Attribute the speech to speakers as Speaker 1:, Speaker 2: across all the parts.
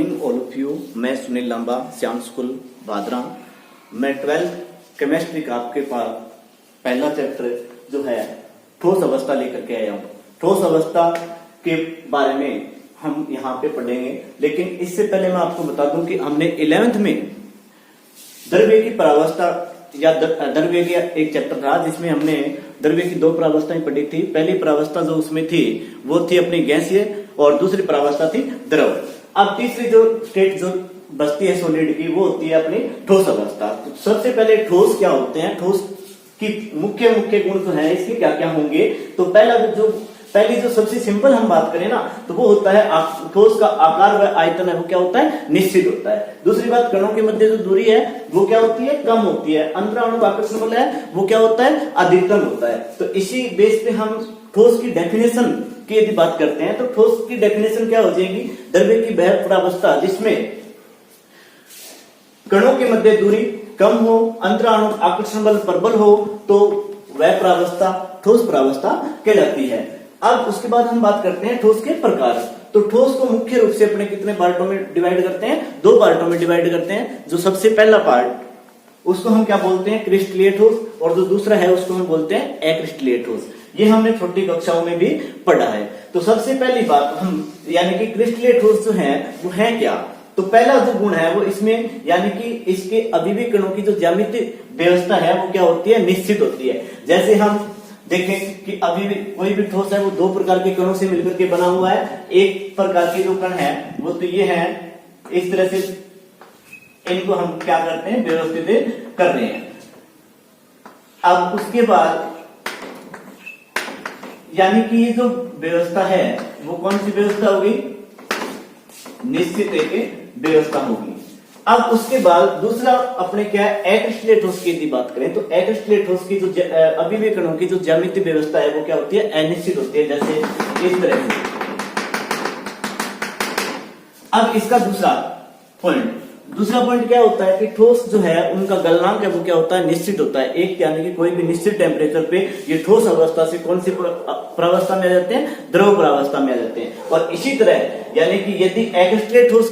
Speaker 1: Morning all of you. मैं Sunil Lamba, Shyam school Bhadra. मैं 12th chemistry का आपके पास पहला चैप्टर जो है ठोस अवस्था लेकर के आया हूँ। ठोस अवस्था के बारे में हम यहाँ पे पढ़ेंगे, लेकिन इससे पहले मैं आपको बता दूं कि हमने 11th में द्रव्य की परावस्था या द्रव्य का एक चैप्टर था जिसमें हमने द्रव्य की दो परावस्थाएं पढ़ी थी। पहली परावस्था जो उसमें थी वो थी अपनी गैसीय और दूसरी परावस्था थी द्रव। अब तीसरी जो स्टेट जो बचती है सॉलिड की वो होती है अपनी ठोस अवस्था। तो सबसे पहले ठोस क्या होते हैं, ठोस की मुख्य गुण जो है इसके क्या क्या होंगे। तो पहली जो सबसे सिंपल हम बात करें ना तो वो होता है ठोस का आकार व आयतन है वो क्या होता है, निश्चित होता है। दूसरी बात, कणों के मध्य जो दूरी है वो क्या होती है, कम होती है। अंतराणु आकर्षण बल है वो क्या होता है, अधिकतम होता है। तो इसी बेस पे हम ठोस की डेफिनेशन की यदि बात करते हैं तो ठोस की डेफिनेशन क्या हो जाएगी, द्रव्य की वह परावस्था जिसमें कणों के मध्य दूरी कम हो, अंतराणु आकर्षण बल प्रबल हो, तो वह परावस्था ठोस परावस्था कहलाती है। अब उसके बाद हम बात करते हैं ठोस के प्रकार। तो ठोस को मुख्य रूप से अपने कितने पार्टों में डिवाइड करते हैं, दो पार्टों में डिवाइड करते हैं। जो सबसे पहला पार्ट उसको हम क्या बोलते हैं, क्रिस्टलीय ठोस, और जो दूसरा है उसको हम बोलते हैं अक्रिस्टलीय ठोस। ये हमने छोटी कक्षाओं में भी पढ़ा है। तो सबसे पहली बात हम यानी कि क्रिस्टलीय ठोस जो है वो है क्या। तो पहला जो गुण है वो इसमें यानी कि इसके अभिविक कणों की जो ज्यामितीय व्यवस्था है वो क्या होती है, निश्चित होती है। जैसे हम देखें कि अभी भी कोई भी ठोस है वो दो प्रकार के कणों से मिलकर के बना हुआ है। एक प्रकार के जो कण है वो तो ये है, इस तरह से इनको हम क्या करते हैं, व्यवस्थित कर रहे हैं। अब उसके बाद यानी कि ये जो व्यवस्था है वो कौन सी व्यवस्था होगी, निश्चित एक व्यवस्था होगी। अब उसके बाद दूसरा अपने क्या है, अक्रिस्टलीय ठोस की यदि बात करें तो अक्रिस्टलीय ठोस की जो अभिविक कणों की जो ज्यामितीय व्यवस्था है वो क्या होती है, अनिश्चित होती है। जैसे इस तरह से। अब इसका दूसरा पॉइंट क्या होता है कि ठोस जो है उनका गलनांक है वो क्या होता है, निश्चित होता है। एक यानी कि कोई भी निश्चित टेम्परेचर पे ये ठोस अवस्था से कौन सी प्रावस्था में आ जाते हैं, द्रव प्रावस्था में आ जाते हैं। और इसी तरह यानी कि यदि अक्रिस्टलीय ठोस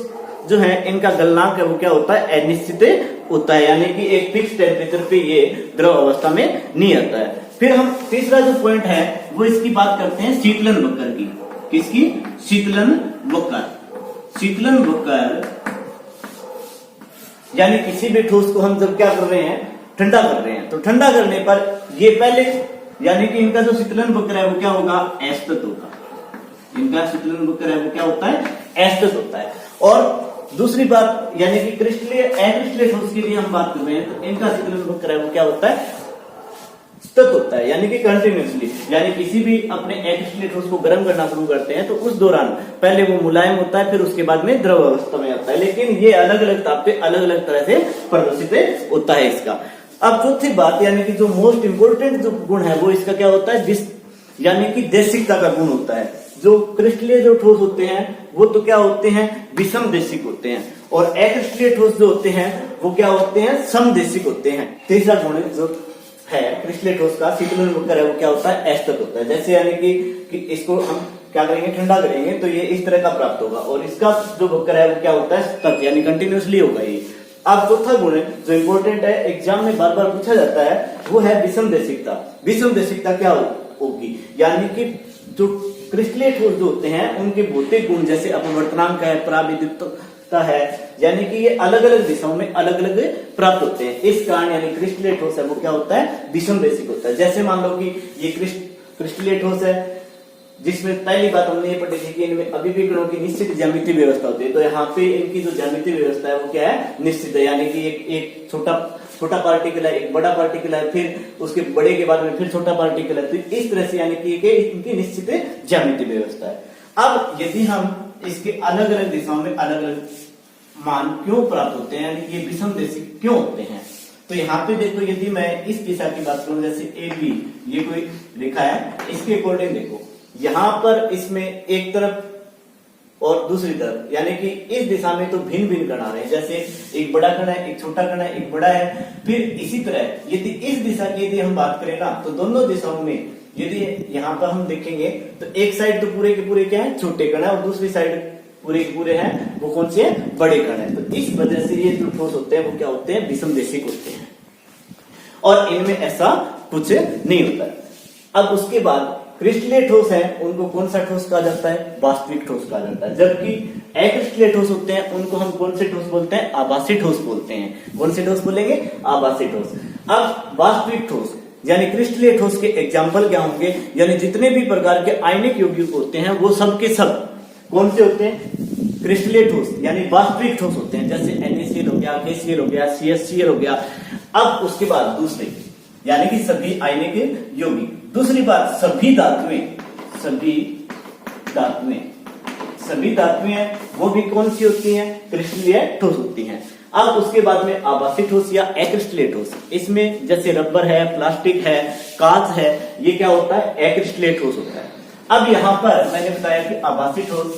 Speaker 1: जो है इनका गलनांक है वो क्या होता है, अनिश्चित होता है, यानी कि एक फिक्स टेम्परेचर पे ये द्रव अवस्था में नहीं आता है। फिर हम तीसरा जो पॉइंट है वो इसकी बात करते हैं शीतलन वक्र की। किसकी, शीतलन वक्र यानी किसी भी ठोस को हम जब क्या कर रहे हैं, ठंडा कर रहे हैं, तो ठंडा करने पर ये पहले यानी कि इनका जो शीतलन वक्र है वो क्या होगा, असतत होगा। इनका शीतलन वक्र है वो क्या होता है, असतत होता है। और दूसरी बात यानी कि अक्रिस्टलीय ठोस की भी हम बात कर रहे हैं तो इनका शीतलन वक्र है वो क्या होता है, सतत होता है, यानी कि कंटिन्यूअसली। यानी किसी भी अपने अक्रिस्टलीय ठोस को गर्म करना शुरू करते हैं तो उस दौरान पहले वो मुलायम होता है, फिर उसके बाद में द्रव अवस्था में आता है। लेकिन ये अलग अलग ताप पे अलग अलग तरह से प्रदर्शित होता है इसका। अब चौथी बात यानी कि जो मोस्ट इंपोर्टेंट जो गुण है वो इसका क्या होता है, यानी कि देशिकता का गुण होता है। जो क्रिस्टलीय जो ठोस होते हैं वो तो क्या होते हैं, विषम देशिक होते हैं, और अक्रिस्टलीय ठोस जो होते हैं वो क्या होते हैं, समदेशिक होते हैं। तीसरा गुण जो है क्रिस्टलीय ठोस का शीतलन वक्र है वो क्या होता है, असतत होता है। जैसे यानी कि इसको हम क्या करेंगे, ठंडा करेंगे तो ये इस तरह का प्राप्त होगा, और इसका जो वक्र है वो क्या होता है, सतत, यानी कंटिन्यूअसली होगा ये। अब चौथा गुण जो इंपोर्टेंट है, एग्जाम में बार बार पूछा जाता है, वो है विषम देशिकता। विषम देशिकता क्या होगी, यानी कि जो क्रिस्टलीय ठोस जो होते हैं उनके भौतिक गुण जैसे अपवर्तनांक है, पराविद्युतता है, यानी कि ये अलग अलग दिशाओं में अलग अलग प्राप्त होते हैं। इस कारण यानी क्रिस्टलीय ठोस है वो क्या होता है, विषम देशिक होता है। जैसे मान लो कि ये क्रिस्टलीय ठोस है जिसमें पहली बात हमने ये पढ़ी थी कि इनमें अभिविक कणों की निश्चित ज्यामितीय व्यवस्था होती है। तो यहाँ पे इनकी जो ज्यामितीय व्यवस्था है वो क्या है, निश्चित है, यानी कि एक छोटा पार्टिकल है, एक बड़ा पार्टिकल है, फिर उसके बड़े के बाद में फिर छोटा पार्टिकल है। तो इस तरह से यानी कि इनकी निश्चित ज्यामितीय व्यवस्था है। अब यदि हम इसके अलग अलग दिशाओं में अलग अलग मान क्यों प्राप्त होते हैं, यानी कि ये विषम देशिक क्यों होते हैं, तो यहाँ पे देखो यदि मैं इस दिशा की बात करूं, जैसे ए बी ये कोई रेखा है, इसके अकॉर्डिंग देखो यहाँ पर इसमें एक तरफ और दूसरी तरफ यानी कि इस दिशा में तो भिन्न भिन्न कण आ रहे हैं। जैसे एक बड़ा कण है, एक छोटा कण है, एक बड़ा है। फिर इसी तरह यदि इस दिशा की यदि हम बात करें ना तो दोनों दिशाओं में यदि यहाँ पर हम देखेंगे तो एक साइड तो पूरे के पूरे क्या है, छोटे कण है, और दूसरी साइड पूरे के पूरे हैं वो कौन से बड़े कण है। तो इस वजह से ये जो ठोस होते हैं वो क्या होते हैं, विषमदेशिक होते हैं और इनमें ऐसा कुछ नहीं होता है। अब उसके बाद क्रिस्टलीय ठोस है उनको कौन सा ठोस कहा जाता है, वास्तविक ठोस कहा जाता है। जबकि अक्रिस्टलीय ठोस होते हैं उनको हम कौन से ठोस बोलते हैं, आभासी ठोस बोलते हैं। कौन से ठोस बोलेंगे, आभासी ठोस। अब वास्तविक ठोस यानी क्रिस्टलीय ठोस के एग्जाम्पल क्या होंगे, यानी जितने भी प्रकार के आयनिक यौगिक होते हैं वो सब के सब कौन से होते हैं, क्रिस्टलीय ठोस यानी वास्तविक ठोस होते हैं। जैसे NaCl हो गया, KCl हो गया, CHCl हो गया। अब उसके बाद दूसरे यानी कि सभी आयनिक यौगिक। दूसरी बात, सभी धातुएं वो भी कौन सी होती हैं, क्रिस्टलीय ठोस होती हैं। अब उसके बाद में आभासी ठोस या अक्रिस्टलीय ठोस, इसमें जैसे रबर है, प्लास्टिक है, कांच है, ये क्या होता है, अक्रिस्टलीय ठोस होता है। अब यहां पर मैंने बताया कि आभासी ठोस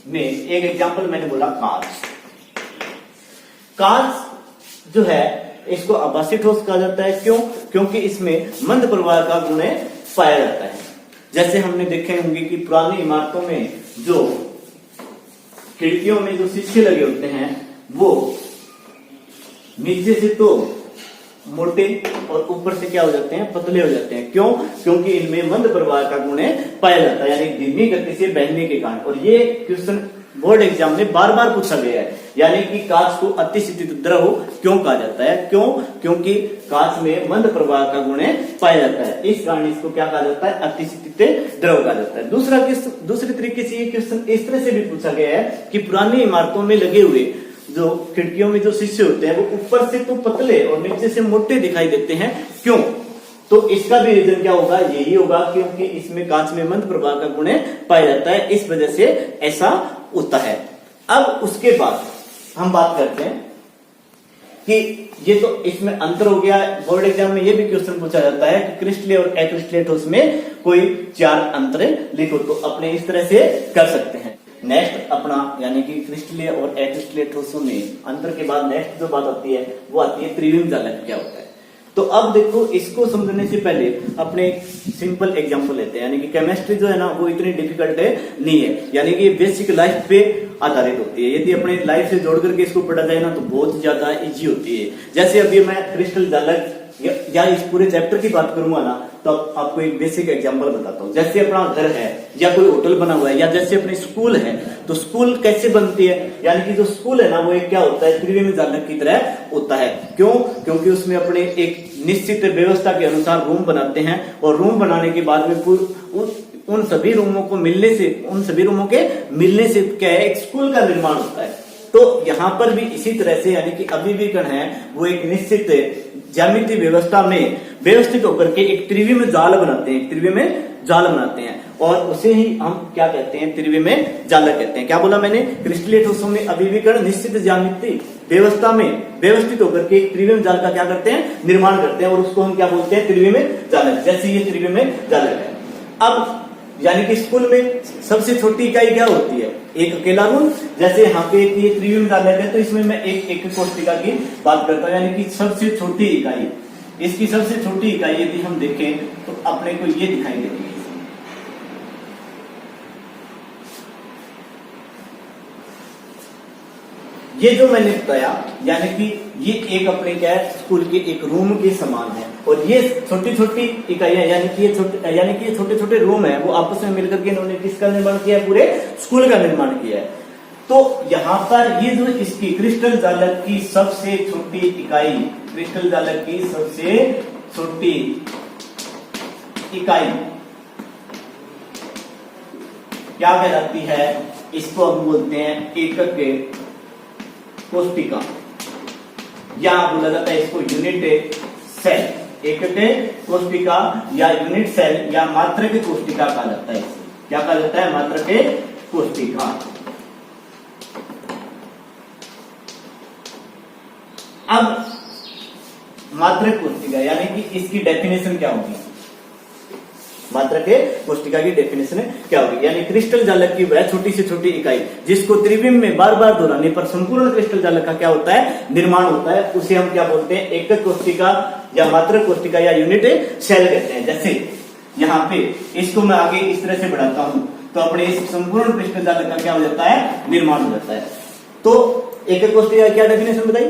Speaker 1: में एक एग्जांपल मैंने बोला कांच। कांच जो है इसको आभासी ठोस कहा जाता है, क्यों, क्योंकि इसमें मंद प्रवाह का गुण पाया जाता है। जैसे हमने देखे होंगे कि पुरानी इमारतों में जो खिड़कियों में जो शीशे लगे होते हैं वो नीचे से तो मोटे और ऊपर से क्या हो जाते हैं, पतले हो जाते हैं। क्यों, क्योंकि इनमें मंद प्रवाह का गुण पाया जाता है यानी धीमी गति से बहने के कारण। और ये क्वेश्चन बोर्ड एग्जाम में बार बार पूछा गया है। यानी कि कांच को अतिशीतित द्रव क्यों कहा जाता है, क्यों, क्योंकि कांच में मंद प्रवाह का गुण पाया जाता है, इस कारण इसको क्या कहा जाता है, अतिशीतित द्रव कहा जाता है। दूसरे तरीके से ये क्वेश्चन इस तरह से भी पूछा गया है कि पुरानी इमारतों में लगे हुए जो खिड़कियों में जो शीशे होते हैं वो ऊपर से तो पतले और नीचे से मोटे दिखाई देते हैं, क्यों, तो इसका भी रीजन क्या होगा, यही होगा क्योंकि इसमें कांच में मंद प्रवाह का गुण पाया जाता है, इस वजह से ऐसा होता है। अब उसके बाद हम बात करते हैं कि ये तो इसमें अंतर हो गया। बोर्ड एग्जाम में ये भी क्वेश्चन पूछा जाता है कि क्रिस्टलीय और अक्रिस्टलीय ठोस में कोई 4 अंतर लिखो, तो अपने इस तरह से कर सकते हैं। नेक्स्ट अपना यानी कि क्रिस्टलीय और अक्रिस्टलीय ठोसों में अंतर के बाद नेक्स्ट जो बात आती है वो आती है त्रिविम जालक क्या होता है। तो अब देखो, इसको समझने से पहले अपने सिंपल एग्जांपल लेते हैं। यानी कि केमिस्ट्री जो है ना वो इतनी डिफिकल्ट नहीं है, यानी कि बेसिक लाइफ पे आधारित होती है। यदि अपने लाइफ से जोड़ करके इसको पढ़ा जाए ना तो बहुत ज्यादा इजी होती है। जैसे अभी मैं क्रिस्टल जालक या इस पूरे चैप्टर की बात करूंगा ना तो आपको एक बेसिक एग्जांपल बताता हूँ। जैसे अपना घर है या कोई होटल बना हुआ है या जैसे अपनी स्कूल है, तो स्कूल कैसे बनती है, यानी कि जो स्कूल है ना वो एक क्या होता है, त्रिविम जालक की तरह होता है। क्यों, क्योंकि उसमें अपने एक निश्चित व्यवस्था के अनुसार रूम बनाते हैं और रूम बनाने के बाद में उन सभी रूमों के मिलने से क्या है, एक स्कूल का निर्माण होता है। तो यहाँ पर भी इसी तरह से यानी कि अभिविकर्ण है वो एक निश्चित ज्यामितीय व्यवस्था में व्यवस्थित होकर के एक त्रिविम जाल बनाते हैं, और उसे ही हम क्या कहते हैं, त्रिविम जालक कहते हैं। क्या बोला मैंने, क्रिस्टलीय ठोसों में अभिविकर्ण निश्चित ज्यामितीय व्यवस्था में व्यवस्थित होकर के एक त्रिविम जाल का क्या करते हैं, निर्माण करते हैं, और उसको हम क्या बोलते हैं, त्रिविम जालक। जैसे ये त्रिविम जालक है। अब यानी कि स्कूल में सबसे छोटी इकाई क्या होती है, एक अकेला रूम। जैसे यहाँ पे ये त्रिविम जालक है तो इसमें मैं एक कोष्टिका की बात करता हूँ, यानी कि सबसे छोटी इकाई, इसकी सबसे छोटी इकाई यदि हम देखें तो अपने को ये दिखाई देती है। ये जो मैंने बताया यानी कि ये एक अपने क्या है, स्कूल के एक रूम के समान है, और ये छोटी छोटी इकाइयां यानी कि ये छोटे छोटे रूम है वो आपस में मिलकर के इन्होंने किसका निर्माण किया है, पूरे स्कूल का निर्माण किया है। तो यहाँ पर ये जो इसकी क्रिस्टल जालक की सबसे छोटी इकाई, क्रिस्टल जालक की सबसे छोटी इकाई क्या कहलाती है, इसको हम बोलते हैं एकक कोष्टिका, या बोला जाता है इसको यूनिट सेल। एकक कोष्टिका या यूनिट सेल या मात्रक कोष्टिका कहा जाता है। क्या कहा जाता है, मात्रक कोष्टिका। अब मात्रक कोष्टिका यानी कि इसकी डेफिनेशन क्या होगी, मात्रक कोष्टिका की डेफिनेशन क्या होगी, यानी क्रिस्टल जालक की वह छोटी से छोटी इकाई जिसको त्रिविम में बार बार दोहराने पर संपूर्ण क्रिस्टल जालक का क्या होता है, निर्माण होता है, उसे हम क्या बोलते हैं, एकक कोष्टिका या मात्रक कोष्टिका या यूनिट सेल कहते हैं। जैसे यहाँ पे इसको मैं आगे इस तरह से बढ़ाता हूं तो अपने इस संपूर्ण पृष्ठ जालक का क्या हो जाता है, निर्माण हो जाता है। तो एकक कोष्ठिका क्या डेफिनेशन बताई,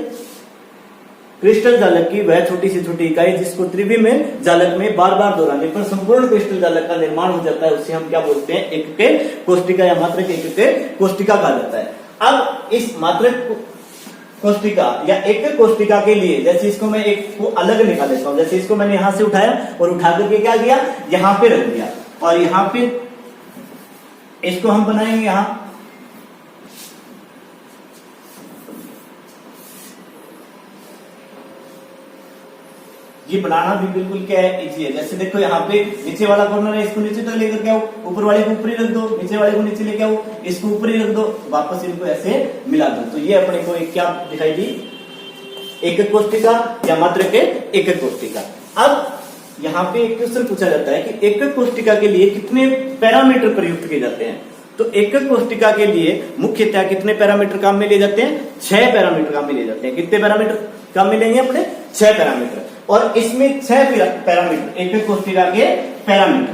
Speaker 1: क्रिस्टल जालक की वह छोटी से छोटी इकाई जिसको त्रिविमीय जालक में बार बार दोहराने पर संपूर्ण क्रिस्टल जालक का निर्माण हो जाता है, उसे हम क्या बोलते हैं, एकक कोष्ठिका या मात्रक एकक कोष्ठिका कहा जाता है। अब इस मात्रक कोष्ठिका या एकक कोष्ठिका के लिए, जैसे इसको मैं एक को अलग निकाल लेता हूं, जैसे इसको मैंने यहां से उठाया और उठा करके क्या किया, यहां पे रख दिया, और यहां पे इसको हम बनाएंगे यहां, ये बनाना भी बिल्कुल क्या है, इजी है। जैसे देखो यहाँ पे नीचे वाला कॉर्नर है, इसको नीचे तक लेकर के आओ, ऊपर वाले को ऊपर ही रख दो, नीचे वाले को नीचे लेके आओ, इसको ऊपर ही रख दो, वापस इनको ऐसे मिला दो। तो ये अपने को एक क्या दिखाई दी, एकक कोष्ठिका या मात्रक एकक कोष्ठिका। अब यहाँ पे एक क्वेश्चन पूछा जाता है कि एकक कोष्ठिका के लिए कितने पैरामीटर प्रयुक्त किए जाते हैं। तो एकक कोष्ठिका के लिए मुख्यतः कितने पैरामीटर काम में लिए जाते हैं, 6 पैरामीटर काम में लिए जाते हैं। कितने पैरामीटर काम में लेंगे अपने, 6 पैरामीटर। और इसमें 6 पैरामीटर एकक कोष्ठिका के पैरामीटर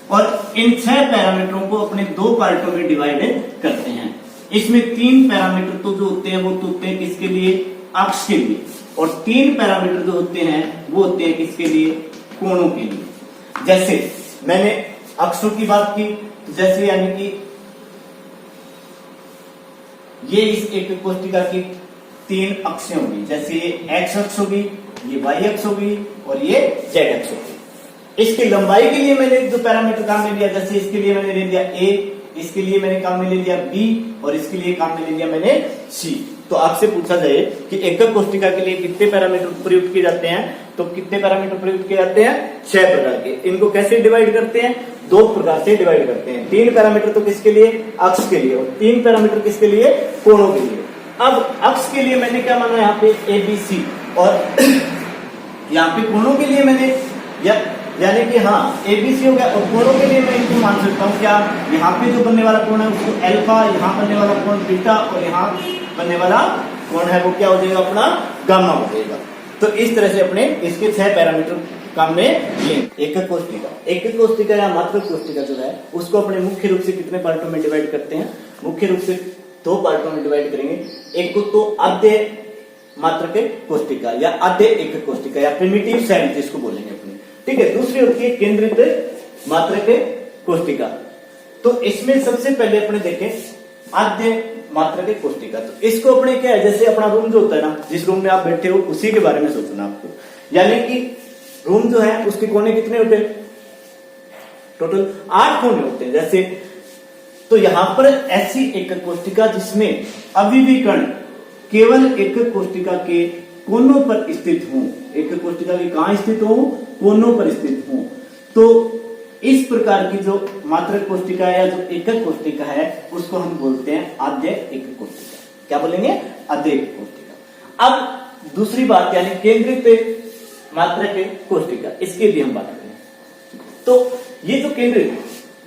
Speaker 1: और इन 6 पैरामीटरों को अपने 2 पार्टों में डिवाइड करते हैं। इसमें 3 पैरामीटर तो जो होते हैं वो तो होते हैं किसके लिए, अक्ष के लिए, और 3 पैरामीटर जो होते हैं वो होते हैं किसके लिए, कोणों के लिए। जैसे मैंने अक्षों की बात की, जैसे यानी कि ये इस एकक कोष्ठिका की 3 अक्षें होगी, जैसे ये एक्स अक्ष होगी, ये वाई अक्ष होगी और ये जेड अक्ष होगी। इसकी लंबाई के लिए मैंने जो पैरामीटर काम में लिया, जैसे इसके लिए मैंने ले लिया ए, इसके लिए मैंने काम में ले लिया बी, और इसके लिए काम में ले लिया मैंने सी। तो आपसे पूछा जाए कि एकक कोष्ठिका के लिए कितने पैरामीटर प्रयुक्त किए जाते हैं, तो कितने पैरामीटर प्रयुक्त किए जाते हैं, 6 प्रकार के। इनको कैसे डिवाइड करते हैं, 2 प्रकार से डिवाइड करते हैं। 3 पैरामीटर तो किसके लिए, अक्ष के लिए, और 3 पैरामीटर किसके लिए, कोणों के लिए। अब अक्ष के लिए मैंने क्या माना यहाँ पे ए बी सी, और यहाँ पे कोणों के लिए मैंने यानी कि हाँ एबीसी हो गया, और कोणों के लिए मैं इनको मान सकता हूँ क्या, यहाँ पे जो बनने वाला कोण है उसको अल्फा, यहाँ बनने वाला कोण बीटा, और यहाँ बनने वाला कोण है वो क्या हो जाएगा, अपना गामा हो जाएगा। तो इस तरह से अपने इसके 6 पैरामीटर काम में लिए। एकक कोष्ठिका या मात्रक कोष्ठिका जो है उसको अपने मुख्य रूप से कितने पार्टों में डिवाइड करते हैं, मुख्य रूप से 2 पार्टों में डिवाइड करेंगे। एक को तो आद्य मात्रक कोष्ठिका या आद्य एकक कोष्ठिका या प्रिमिटिव सेल जिसको बोलेंगे अपने, ठीक है। दूसरी होती है केंद्रित मात्रक कोष्ठिका। तो इसमें सबसे पहले अपने देखें आद्य मात्रक कोष्ठिका। तो इसको अपने क्या है, जैसे अपना रूम जो होता है ना, जिस रूम में आप बैठे हो उसी के बारे में सोचना आपको, यानी कि रूम जो है उसके कोने कितने होते हैं, टोटल 8 कोने होते हैं। जैसे तो यहां पर ऐसी एकक कोष्ठिका जिसमें अभी भी कण केवल एकक कोष्ठिका के कोनों पर स्थित हों, एकक कोष्ठिका के कहां स्थित हो, कोनों पर स्थित हों, तो इस प्रकार की जो मात्रक कोष्ठिका या जो एकक कोष्ठिका है उसको हम बोलते हैं आद्य एकक कोष्ठिका। क्या बोलेंगे, आद्य एकक कोष्ठिका। अब दूसरी बात यानी केंद्रित मात्रक कोष्ठिका, इसके लिए हम बात करें। तो ये जो केंद्रित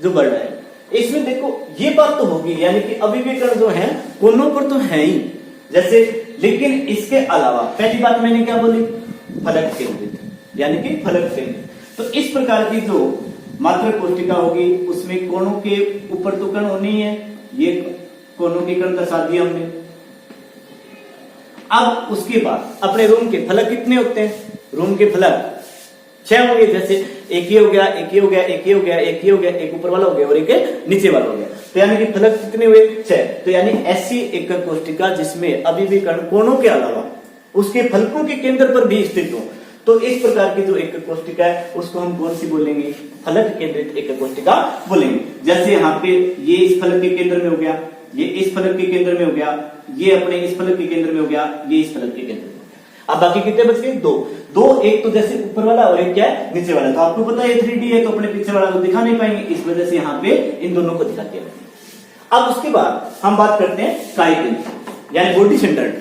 Speaker 1: जो वर्ड है इसमें देखो ये बात तो होगी, यानी कि अभी भी कण जो है कोनों पर तो है ही, जैसे, लेकिन इसके अलावा पहली बात मैंने क्या बोली, फलक केंद्रित, यानी कि फलक केंद्रित। तो इस प्रकार की जो मात्रक कोष्ठिका होगी उसमें कोनों के ऊपर तो कण होने ही है, ये कोनों के कण दर्शा दिए हमने। अब उसके बाद अपने रूम के फलक कितने होते हैं, रूम के फलक 6 होंगे, जैसे एक ही हो गया, एक ही हो गया, एक ही हो गया, एक ही हो गया, एक ऊपर वाला हो गया और एक नीचे वाला हो गया। तो यानी कि फलक कितने हुए, 6। तो यानी ऐसी एकक कोष्ठिका जिसमें अभी भी कण कोनों के अलावा उसके फलकों के केंद्र पर भी स्थित हो, तो इस प्रकार की जो एकक कोष्ठिका है उसको हम कौन सी बोलेंगे, फलक केंद्रित एकक कोष्ठिका बोलेंगे। जैसे यहाँ पे ये इस फलक के केंद्र में हो गया, ये इस फलक के केंद्र में हो गया, ये अपने इस फलक के केंद्र में हो गया, ये इस फलक के केंद्र में हो गया। अब बाकी कितने बच गए, 2, एक तो जैसे ऊपर वाला और एक क्या है, नीचे वाला। तो आपको पता है 3D है तो अपने पीछे वाला को दिखा नहीं पाएंगे, इस वजह से यहाँ पे इन दोनों को दिखा दिया। अब उसके बाद हम बात करते हैं काय केंद्र यानी बॉडी सेंटर्ड।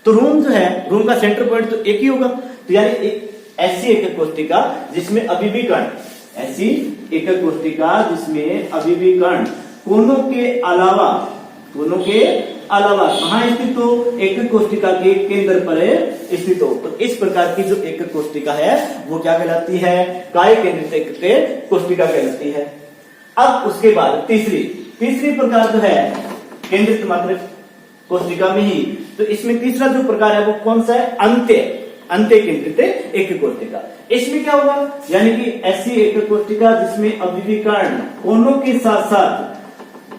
Speaker 1: तो रूम जो है, रूम का सेंटर पॉइंट तो एक ही होगा, तो यानी एक ऐसी एकक कोष्ठिका जिसमें अभी भी कण, ऐसी एकक कोष्ठिका जिसमें अभी भी कण कोनों के अलावा कहाँ स्थित हो, एकक कोष्टिका के केंद्र पर स्थित हो। तो इस प्रकार की जो एकक कोष्टिका है वो क्या कहलाती है, काय केंद्रित एकक कोष्टिका कहलाती है। अब उसके बाद तीसरी प्रकार जो है केंद्रित मात्रक कोष्टिका में ही, तो इसमें तीसरा जो प्रकार है वो कौन सा है, अंत्य केंद्रित एकक कोष्टिका। इसमें क्या होगा, यानी कि ऐसी एकक कोष्टिका जिसमें अभिविकर्ण कोनों के साथ साथ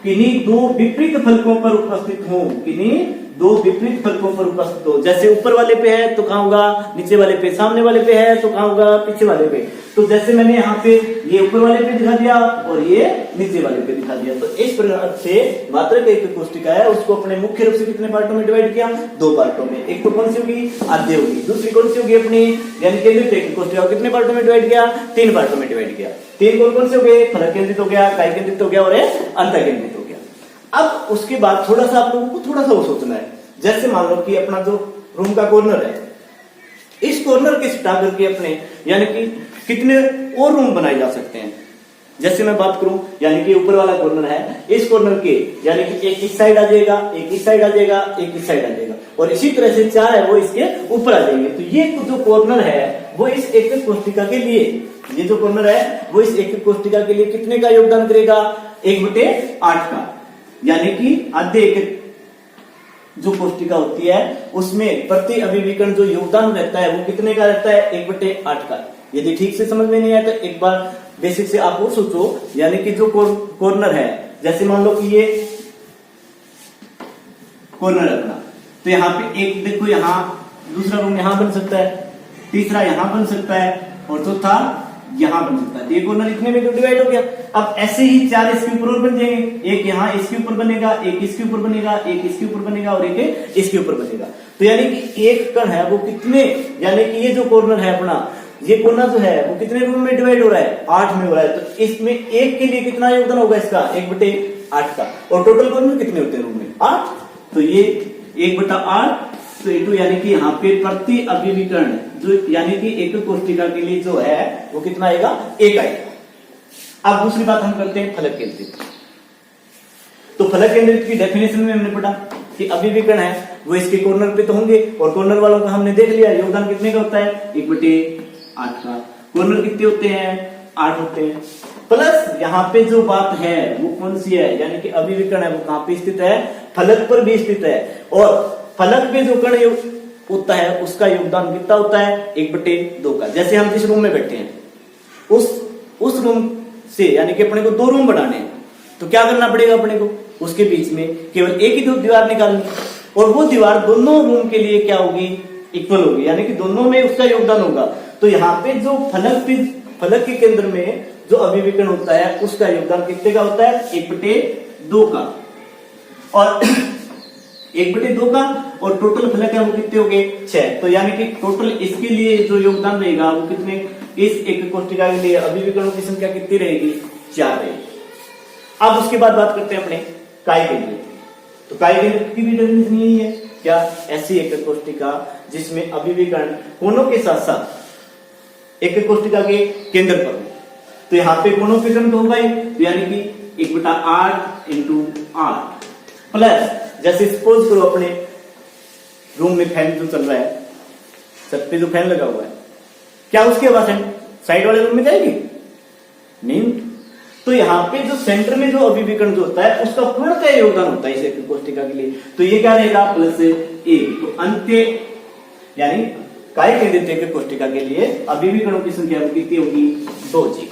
Speaker 1: किन्हीं दो विपरीत फलकों पर उपस्थित हो, किन्हीं दो विपरीत फलकों पर उपस्थित हो। जैसे ऊपर वाले पे है तो कहाँ होगा, नीचे वाले पे, सामने वाले पे है तो कहाँ होगा, पीछे वाले पे। तो जैसे मैंने यहाँ पे ये ऊपर वाले पे दिखा दिया और ये नीचे वाले पे दिखा दिया। तो इस प्रकार से मात्रक एकक कोष्टिका है उसको अपने मुख्य रूप से कितने पार्टों में डिवाइड किया, 2 पार्टों में। एक तो कौन सी होगी, आद्य होगी, दूसरी कौन सी होगी अपनी यानी केंद्रित एकक कोष्टिका, कितने पार्टों में डिवाइड किया, 3 पार्टों में डिवाइड किया। 3 कौन से हो गए, फलक केंद्रित हो गया, काय केंद्रित हो गया और अंतः केंद्रित हो गया। अब उसके बाद थोड़ा सा आप लोगों को थोड़ा सा वो सोचना है। जैसे मान लो कि अपना जो रूम का कॉर्नर है, इस कॉर्नर के हटा करके अपने यानी कि कितने और रूम बनाए जा सकते हैं। जैसे मैं बात करूं यानी कि ऊपर वाला कॉर्नर है, इस कॉर्नर के यानी कि एक इस साइड आ जाएगा, एक इस साइड आ जाएगा, एक इस साइड आ जाएगा और इसी तरह से 4 है वो इसके ऊपर आ जाएंगे। तो ये जो कॉर्नर है वो इस एकक कोष्टिका के लिए, ये जो कॉर्नर है वो इस एकक कोष्टिका के लिए कितने का योगदान करेगा, 1/8 का। यानी कि आद्य एकक जो कोष्टिका होती है उसमें प्रति अभिविकर्ण जो योगदान रहता है वो कितने का रहता है, 1/8 का। यदि ठीक से समझ में नहीं आया तो एक बार बेसिक से आप वो सोचो, यानी कि जो कॉर्नर है, जैसे मान लो कि ये कॉर्नर है अपना, तो यहाँ पे एक देखो, यहाँ दूसरा रूम यहाँ बन सकता है, तीसरा यहाँ बन सकता है और चौथा यहाँ बन सकता है। ये कॉर्नर इतने में डिवाइड हो गया। अब ऐसे ही 4 इसके ऊपर और बन जाएंगे, एक यहाँ इसके ऊपर बनेगा, एक इसके ऊपर बनेगा, एक इसके ऊपर बनेगा और एक इसके ऊपर बनेगा। तो यानी कि एक कण है वो कितने, यानी कि ये जो कॉर्नर है अपना, ये कॉर्नर जो है वो कितने रूम में डिवाइड हो रहा है, 8 में हो रहा है। तो इसमें एक के लिए कितना योगदान होगा इसका, 1/8 का। और टोटल कॉर्नर कितने होते हैं रूम में, 8। तो ये 1/8 तो इटू यानी कि यहाँ पे प्रति अभिविकर्ण जो यानी कि एकक कोष्टिका के लिए जो है वो कितना आएगा, 1 आएगा। अब दूसरी बात हम करते हैं फलक केंद्रित। तो फलक केंद्रित की डेफिनेशन में हमने पढ़ा कि अभिविकर्ण है वो इसके कॉर्नर पे तो होंगे और कॉर्नर वालों का हमने देख लिया योगदान कितने का होता है, 1/8 का। कॉर्नर कितने होते हैं, 8 होते हैं। प्लस यहाँ पे जो बात है वो कौन सी है, यानी कि अभिविकर्ण है वो कहाँ पे स्थित है, फलक पर भी स्थित है। और फलक पे जो कण होता है उसका योगदान कितना होता है, 1/2 का। जैसे हम जिस रूम में बैठे हैं उस रूम से यानी कि अपने को 2 रूम बनाने हैं, तो क्या करना पड़ेगा अपने को, उसके बीच में केवल एक ही दीवार निकालनी और वो दीवार दोनों रूम के लिए क्या होगी, इक्वल होगी, यानी कि दोनों में उसका योगदान होगा। तो यहाँ पे जो फलक के केंद्र में जो अभिविकर्ण होता है उसका योगदान कितने का होता है, 1/2 का। और 1/2 का और टोटल फलक है वो कितने हो गए, 6। तो यानी कि टोटल इसके लिए जो योगदान रहेगा वो कितने, इस एकक कोष्टिका के लिए अभिविकर्णों की संख्या कितनी रहेगी, 4 रहेगी। अब उसके बाद बात करते हैं अपने काय केंद्रित। तो काय केंद्रित की भी डेफिनेशन यही है, क्या, ऐसी एकक कोष्टिका जिसमें अभिविकर्ण कोनों के साथ साथ एकक कोष्टिका के केंद्र पर। तो यहाँ पे कोनों के कण तो होगा ही, तो यानी कि 1/8 × 8 प्लस, जैसे सपोज करो अपने रूम में फैन जो चल रहा है, छत पे जो फैन लगा हुआ है, क्या उसकी आवाज साइड वाले रूम में जाएगी, नहीं। तो यहाँ पे जो सेंटर में जो अभिविकर्ण जो होता है उसका पूर्णतः योगदान होता है इस एकक कोष्टिका के लिए। तो ये क्या रहेगा, +1। तो अंत्य यानी काय केंद्रित एकक कोष्टिका के लिए अभिविकर्णों की संख्या कितनी होगी, 2 जी।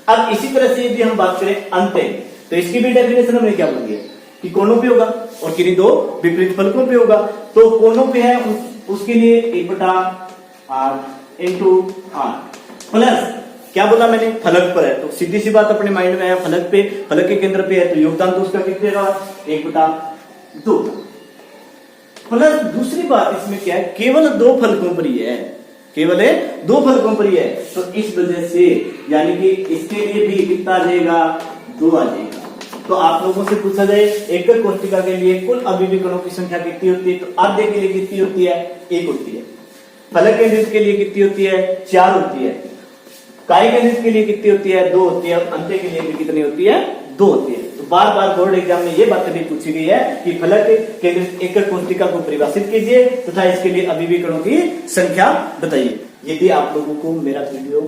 Speaker 1: अब इसी तरह से यदि हम बात करें अंत्य, तो इसकी भी डेफिनेशन हमने क्या बोली है कि कोनों पे होगा और किन्हीं 2 विपरीत फलकों पे होगा। तो कोनों पे है उसके लिए 1/8 × 8 प्लस क्या बोला मैंने, फलक पर है। तो सीधी सी बात अपने माइंड में है, फलक पे, फलक के केंद्र पे है तो योगदान तो उसका कितने का, 1/2 प्लस दूसरी बात इसमें क्या है, केवल 2 फलकों पर ही है, केवल 2 फलकों पर ही है। तो इस वजह से यानी कि इसके लिए भी कितना आ जाएगा, 2 आ जाएगा। तो आप लोगों से पूछा जाए एकक कोष्टिका के लिए कुल अभिविकर्णों की संख्या कितनी होती है, तो आद्य के लिए कितनी होती है, 1 होती है। फलक केंद्रित के लिए कितनी होती है, 4 होती है। काय केंद्रित के लिए कितनी होती है, 2 होती है। और अंत्य के लिए भी कितनी होती है, 2 होती है। तो बार बार बोर्ड एग्जाम में ये बात भी पूछी गई है कि फलक केंद्रित एकल कोष्ठिका को परिभाषित कीजिए तथा इसके लिए अभिविकरणों की संख्या बताइए। यदि आप लोगों को मेरा वीडियो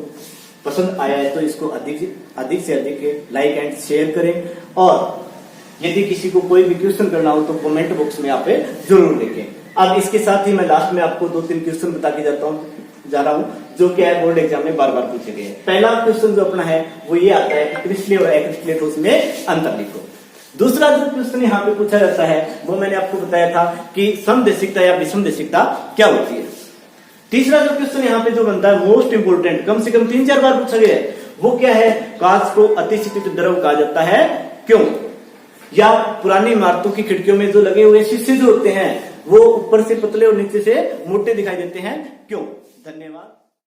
Speaker 1: पसंद आया है तो इसको अधिक से अधिक लाइक एंड शेयर करें, और यदि किसी को कोई भी क्वेश्चन करना हो तो कमेंट बॉक्स में आप जरूर लिखें। अब इसके साथ ही मैं लास्ट में आपको 2-3 क्वेश्चन बता के जा रहा हूं जो कि बोर्ड एग्जाम में बार बार पूछे गए हैं। पहला क्वेश्चन जो अपना है वो ये आता है कि क्रिस्टलीय और अक्रिस्टलीय ठोस में अंतर लिखो। दूसरा जो क्वेश्चन यहाँ पे पूछा जाता है वो मैंने आपको बताया था कि समदेशिकता या विषमदेशिकता क्या होती है। तीसरा जो क्वेश्चन यहाँ पे जो बनता है मोस्ट इंपोर्टेंट, कम से कम 3-4 बार पूछा गया है, वो क्या है, कांच को अतिशीतित द्रव कहा जाता है क्यों, या पुरानी इमारतों की खिड़कियों में जो लगे हुए शीशे जो होते हैं वो ऊपर से पतले और नीचे से मोटे दिखाई देते हैं क्यों। धन्यवाद।